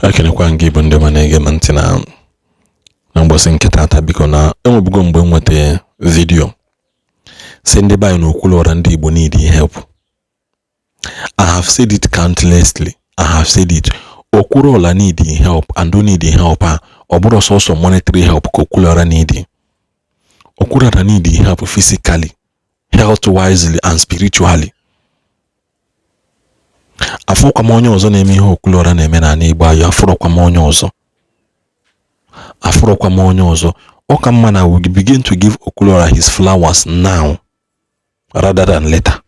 Akenekwa ngị bụ ndị ma na-ege m ntị na mgbọsị nke tata, biko na enwebugo mgbe m nweta vidio si ndị be anyị na Okwuluora Ndigbo need help. I have said it countlessly. I have said it. Okwuluora need help and don't need help. Ọ bụrụ sọsọ monetary help ka Okwuluora need. Okwuluora need help physically, health wisely and spiritually. Afọkwa m onye ọzọ na-eme ihe Okwuluora na-eme na Igbo anyị, afọrọkwa m onye ọzọ. Afọrọkwa m onye ọzọ. Ọ ka mma na we begin to give Okwuluora his flowers now rather than later.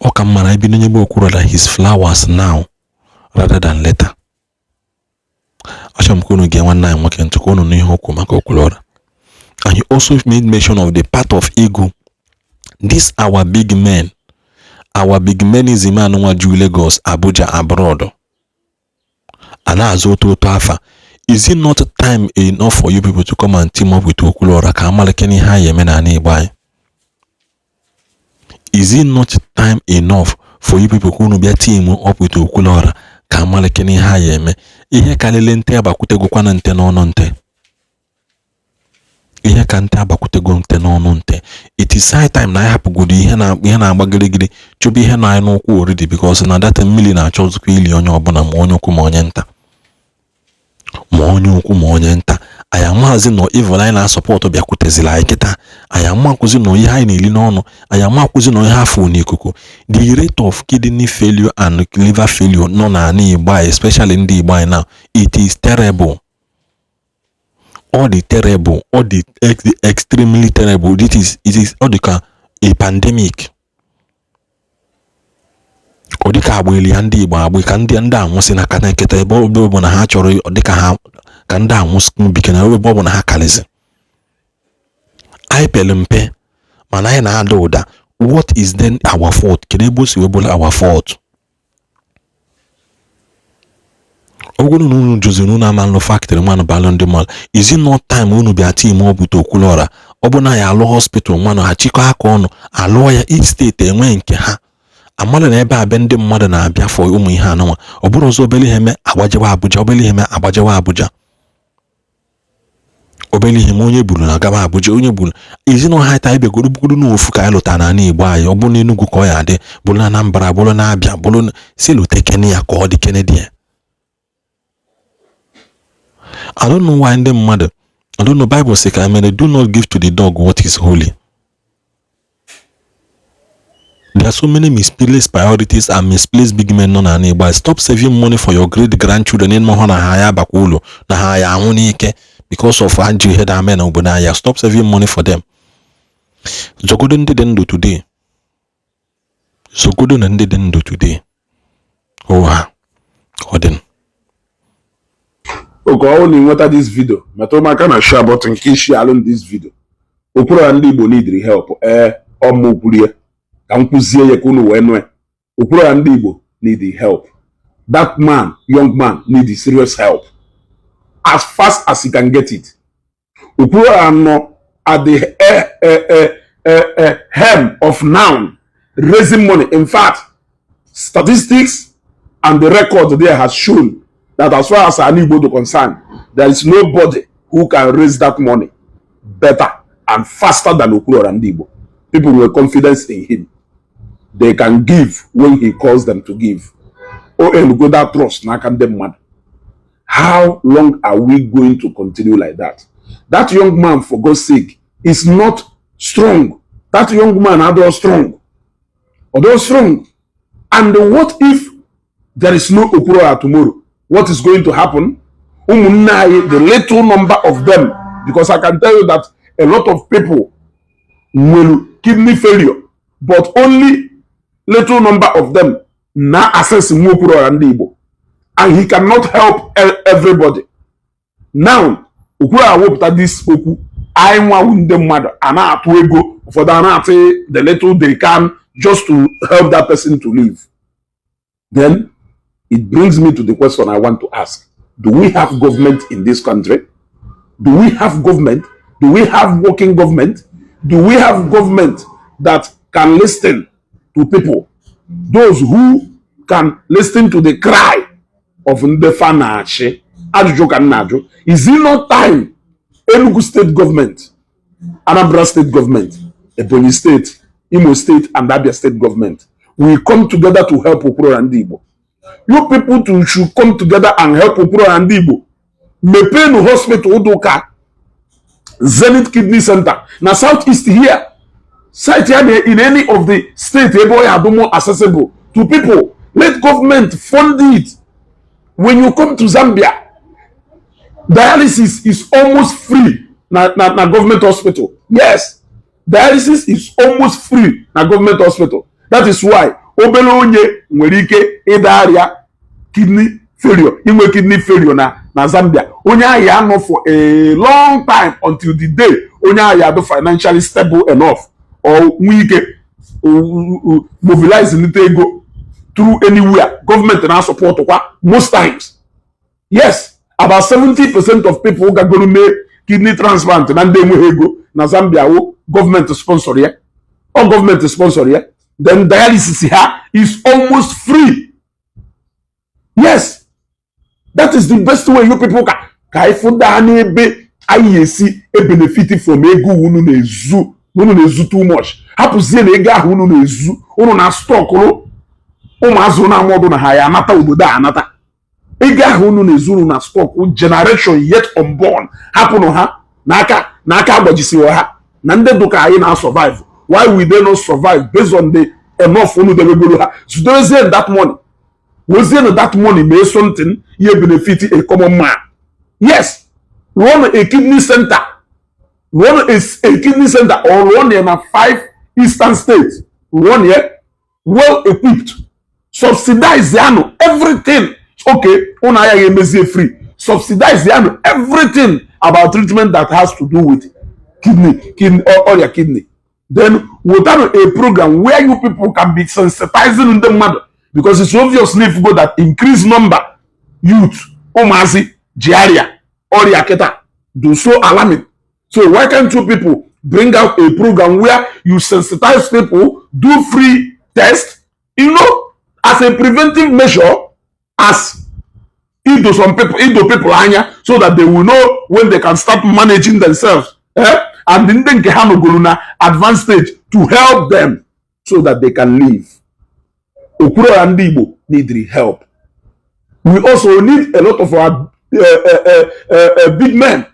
Ọ ka mma na ebido nyebe Okwuluora his flowers now rather than later. Achọrọ m ka unu gee nwanne anyị nwoke ntị ka unu nụ ihe okwu maka Okwuluora. And he also made mention of the part of ego. This our big men. Our big men is the man who do Lagos, Abuja, abroad. And as oto afa, is it not time enough for you people to come and team up with Okwuluora? Is it not time enough for you people who be team up with Okwuluora? Ihe kalele nte abakutego kwana nte n'ọnụ nte. Ihe ka nte abakutego nte n'ọnụ nte. It is high time na I have good ihe na agbagirigiri chụbụ ihe na anyị n'ụkwụ already, because na that mmiri na-achọ zukwa ili onye ọbụla ma onye ukwu ma onye nta. Ma onye ukwu ma onye nta. Anyị amaghịzi nọ evil anyị na-asọpọtụ bịakwutezila anyị kịta. Anyị amakwụzi nọ ihe anyị na-eli n'ọnụ. Anyị amakwụzi nọ ihe afọ n'ikuku. The rate of kidney failure and liver failure nọ na Igbo, especially ndị Igbo anyị now, it is terrible. All the terrible, all the extremely terrible. It is all the a pandemic. Ọ dịka agbeli ndị Igbo agbe ka ndị anwụsị na kata nketa ebe ọ bụ na ha chọrọ dịka ha ka ndị anwụsị bike na ebe ọ bụ na ha kalizi. Anyị pele mpe mana anyị na-ada ụda. What is then our fault? Kedu ebe o si webụla our fault? Ogunu nunu juzinu na manlo factory manu balon de mal. Is it not time unu bia team up with Okwuluora? Obuna ya alo hospital manu ha chiko aka onu alo ya each state enwe nke ha. Amala na ebe abe ndị mmadụ na-abịa for ụmụ ihe anụnwa. Ọ bụrụ ọzọ obele heme agbajewa Abuja, obele heme agbajewa Abuja. Obele heme onye buru na agaba Abuja, onye buru. Is it not high time begoro bugoro n'ofu ka ịlụta na Igbo anyị? Ọ bụ na Enugu ka ọ ya dị, bụrụ na Anambra, bụrụ na Abia, bụrụ si lute Kenya ka ọ dị Kennedy. I don't know why ndị mmadụ, I don't know, Bible say ka mere, do not give to the dog what is holy. There are so many misplaced priorities and misplaced big men nọ na Igbo. Stop saving money for your great grandchildren in mahọ na ha ya bakwulo na ha ya anwụ n'ike because of anji head amen na obodo ya. Stop saving money for them. Zogodo ndị dị ndụ today. Zogodo na ndị dị ndụ today. Oha. Odin. Okay, I only want this video. Matoma kana share button ki share alone this video. Okwuluora Ndigbo need help. Omukwulie. Ka nkuzie ye kunu wenwe. Okwuluora Ndigbo need help. That man, young man, need serious help. As fast as he can get it. Okwuluora no at the hem of now raising money. In fact, statistics and the record there has shown that as far as Igbo is concerned, there is nobody who can raise that money better and faster than Okwuluora Ndigbo. People with confidence in him. They can give when he calls them to give. Go that trust. How long are we going to continue like that? That young man, for God's sake, is not strong. That young man, although strong. Although strong. And what if there is no Okwuluora tomorrow? What is going to happen? The little number of them, because I can tell you that a lot of people will kidney failure, but only little number of them now access Okwuluora Ndigbo, and he cannot help everybody. Now, Okwuluora hope that this Oku, I want them mother, and I have to go for the little they can just to help that person to live. Then it brings me to the question I want to ask. Do we have government in this country? Do we have government? Do we have working government? Do we have government that can listen to people? Those who can listen to the cry of Ndefa Nachi. Ajụjụ ka nna ajụ. Is it not time Enugu state government, Anambra state government, Ebonyi state, Imo state, and Abia state government will come together to help Okwuluora Ndigbo? You people should come together and help Okwuluora Ndigbo. Mepenu hospital Udoka, Zenith Kidney Center. Now Southeast here, site here in any of the state, able are more accessible to people. Let government fund it. When you come to Zambia, dialysis is almost free. Na government hospital. Yes, dialysis is almost free na government hospital. That is why obele onye nwere ike ịdaria kidney failure, inwe kidney failure na Zambia. Onye ahụ anọ for a long time until the day onye ahụ ado financially stable enough or nwe ike mobilize nite ego through anywhere. Government na support kwa most times. Yes, about 70% of people who are going to make kidney transplant na ndị enweghị ego na Zambia wo government sponsor ya. Or government sponsor ya. Then dialysis here is almost free. Yes, that is the best way you people ka ifunda na ebe ayesi e benefit from ego unu na-ezu too much. Hapụzie na ego ahụ unu na-ezu unu na stock ụmụazụ na amọdụ na ha ya anata obodo a anata. Ego ahụ unu na-ezu na stock generation yet unborn hapụnụ ha n'aka agbajisiwa ha na ndị dụka anyị na survive. Why will they not survive based on the enough unu debegoro ha? Zudozie that money. Within that money may something ye benefit a common man. Yes, run a kidney center. Run a kidney center or run in a 5 eastern states. Run here, well equipped. Subsidize the everything. Okay, unaya emezi free. Subsidize the everything about treatment that has to do with kidney or your kidney. Then we'll have a program where you people can be sensitizing the mother. Because it's obviously if you go that increased number youth, Omazi, Jiaria, Oriaketa, do so alarming. So why can't you people bring out a program where you sensitize people, do free tests, as a preventive measure, as into people anya, so that they will know when they can start managing themselves. And then get advanced stage to help them so that they can live. Okwuluora Ndigbo need help. We also need a lot of our big men.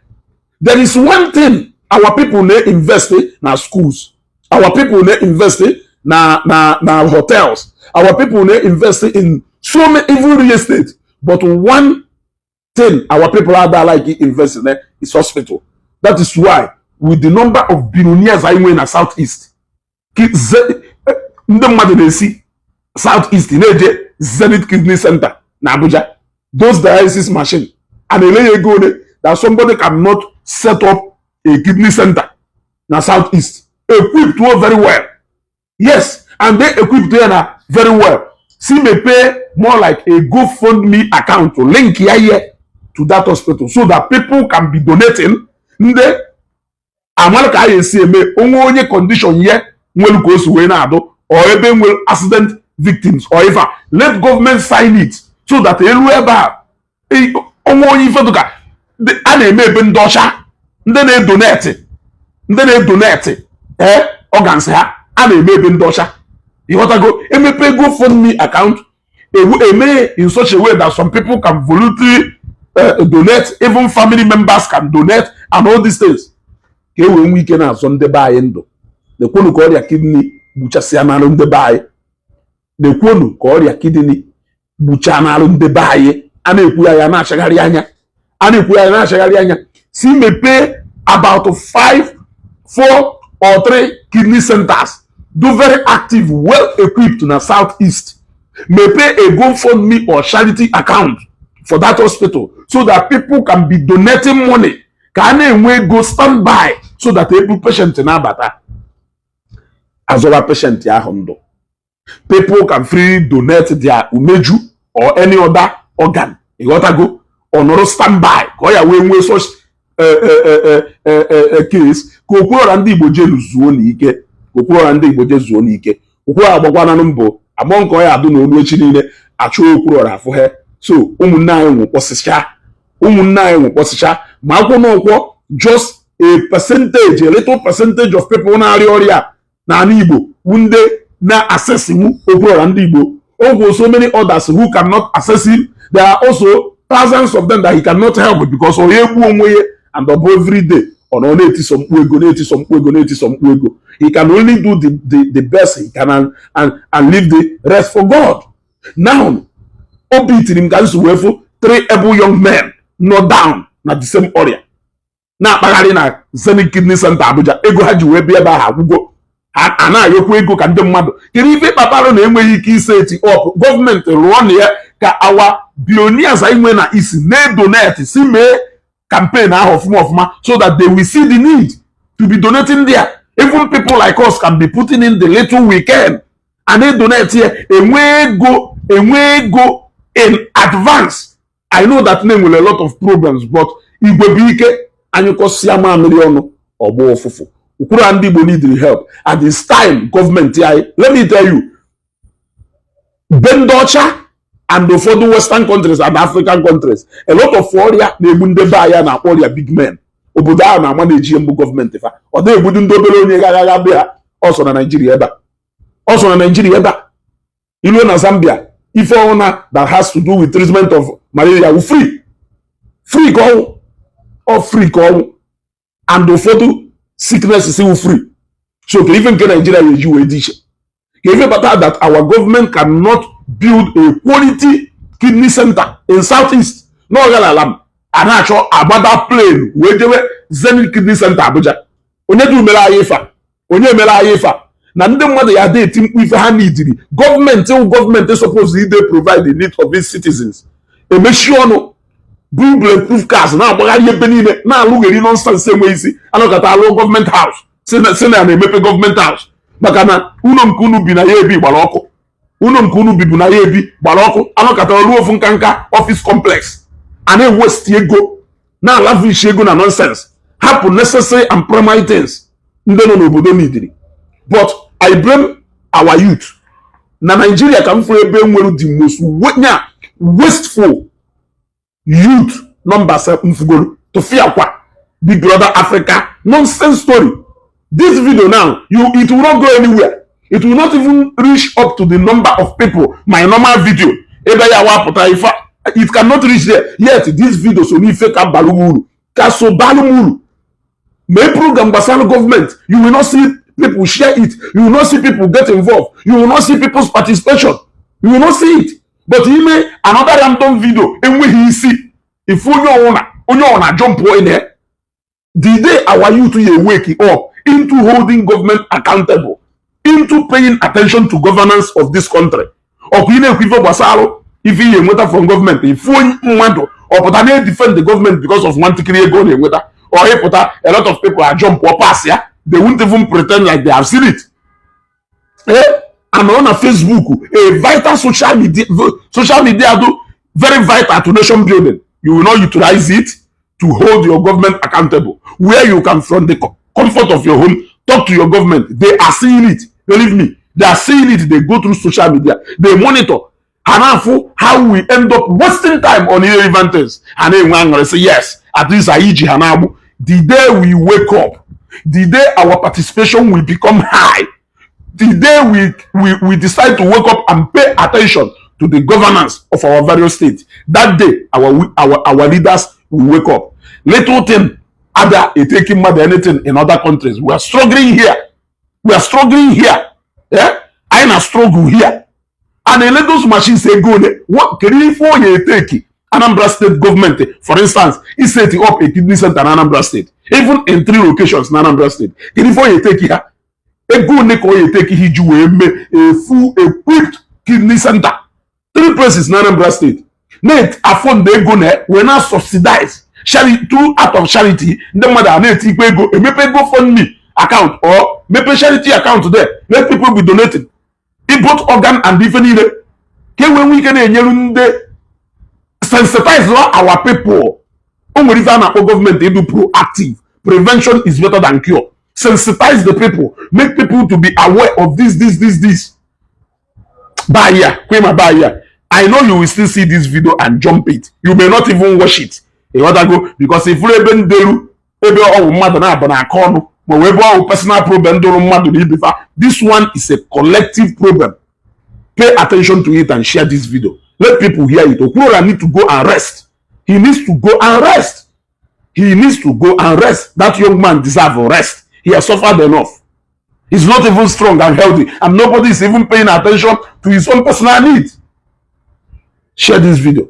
There is one thing our people need invest in schools. Our people need invest in hotels. Our people need invest in so many even real estate. But one thing our people are there like invest in is hospital. That is why with the number of billionaires I win in Southeast, Southeast in AJ, Zenith Kidney Center, na Abuja, those dialysis machine, and a lay ago that somebody cannot set up a kidney center na Southeast, equipped very well. Yes, and they equipped there very well. See me pay more like a GoFundMe account to link here to that hospital so that people can be donating. Nde amalaka ICMA onye condition here nwelu ko osu we na ado or ebe nwelu accident victims or if let government sign it so that everywhere onye ife duka a na-eme ebe ndị ọcha ndị na-donate organs ha a na-eme ebe ndị ọcha ịghọtago emepe GoFundMe account eme in such a way that some people can voluntarily donate, even family members can donate and all these things ka e wee nwe ike na-azọ ndị be anyị ndụ. Nekwonu ka ọrịa kidney gbuchasịa n'alụ ndị be anyị. Nekwonu ka ọrịa kidney gbuchaa n'alụ ndị be anyị. A na-ekwu ya na-achagharị anya. Si mepee about 4 or 3 kidney centers do very active, well equipped na Southeast. Mepee a GoFundMe or charity account for that hospital so that people can be donating money. Ka na-enwe go stand by so that every patient na-abata as our patient ya ndụ. People can freely donate their umeju or any other organ. You gotta go on or stand by. Ka ya wee nwee such case. Ka Okwuluora Ndigbo je zuo n'ike. Okwuluora agbagwana mbọ among ka ya adu n'olu echi niile achụ Okwuluora afụ he So ụmụnne anyị nwekpọsịcha ma akwụ n'ọkwọ just a percentage, a little percentage of people na-arịa ọrịa n'ala Igbo ndị na-access Okwuluora Ndigbo. Over so many others who cannot access him. There are also thousands of them that he cannot help because of and every day on some ego. He can only do the best he can and leave the rest for God. Now, obiting him 3 able young men not down at the same area. Now, na Zenith Kidney Center Abuja, ego haji webi eba ha gugo. Ana yokwu ego ka ndị mmadụ kiri ife kpatara na enweghị ike iseti up gọọmenti rụọ ya ka awa billionaires anyị na isi na-donate si mee campaign ahụ ọfụma so that they will see the need to be donating there. Even people like us can be putting in the little we can and they donate here. Enwe ego in advance. I know that name will a lot of problems, but Igbo bụ ike anyị kọsịa mamịrị ọnụ ọgbọ ofufu. Okwuluora Ndigbo need help. At this time, government, let me tell you, Bendocha and the further Western countries and African countries, a lot of foreign they na all big men. Obodo na manage government ifa. Or they wouldn't do also na Nigeria eba. Also na Nigeria eba. Ilo na Zambia. If owner that has to do with treatment of malaria will free. Free go or free go. And the further sickness is free. So even in Nigeria, you edition. Even better that our government cannot build a quality kidney center in Southeast. No alarm. An actual abada plane where they were Zenith Kidney Center Abuja. Onye du mela ayefa. Onye mela ayefa. Na ndị mmadụ ya dey think if ha need government is supposed to provide the need of its citizens. E make sure no bulletproof cars na agbagharị ebe niile na-alụgheri nonsense enwe isi anọkọta alụ gọọmenti haus si na na-emepe gọọmenti haus maka na ụlọ nke unu bi na ya ebi gbara ọkụ. Ụlọ nke unu bibu na ya ebi gbara ọkụ anọkọta ọrụ ofu nkanka office complex a na-ewesti ego na-alavish ego na nonsense hapụ necessary and primary things ndị nọ n'obodo n'idiri. But I blame our youth. Na Nigeria ka m fụrụ ebe nwere the most wasteful youth numbers mfugoro to fear kwa Big Brother Africa nonsense story. This video now, it will not go anywhere. It will not even reach up to the number of people my normal video. It cannot reach there. Yet this video so ni fake balumuru. Kaso balumuru. May program basalo government. You will not see people share it. You will not see people get involved. You will not see people's participation. You will not see it. But he made another random video and when he see if owner jump in there, the day our youth will wake up into holding government accountable, into paying attention to governance of this country. Or if he is from government, if or defend the government because of one to create goal or a lot of people are jump or pass, yeah, they won't even pretend like they have seen it. And on Facebook, a vital social media do very vital to nation building. You will not utilize it to hold your government accountable. Where you can, from the comfort of your home, talk to your government. They are seeing it. Believe me, they are seeing it. They go through social media. They monitor. How we end up wasting time on irrelevant things. And then when say yes, at least Aiji Hanabu. The day we wake up, the day our participation will become high, the day we decide to wake up and pay attention to the governance of our various states, that day our leaders will wake up. Little thing other taking more than anything in other countries. We are struggling here. Yeah, I na struggle here. And then let those machines say go there. What can you for you take? Anambra State government, for instance, is setting up a kidney center in Anambra State, even in 3 locations in Anambra State. Can you for you take here? A good neko you take a full equipped kidney center. 3 places in Anambra State. Net afford they go there. We now subsidize charity through out of charity. The mother net go a maybe go fund me account or maybe charity account there. Let people be donating. It both organ and different. When we can sensitize our people. Government they do proactive. Prevention is better than cure. Sensitize the people. Make people to be aware of this. Barrier. I know you will still see this video and jump it. You may not even watch it. You want to go because if you even do, maybe all mother na corner, but we all personal problem this one is a collective problem. Pay attention to it and share this video. Let people hear it. Okwuluora need to go and rest. He needs to go and rest. He needs to go and rest. That young man deserves a rest. He has suffered enough. He's not even strong and healthy, and nobody is even paying attention to his own personal needs. Share this video.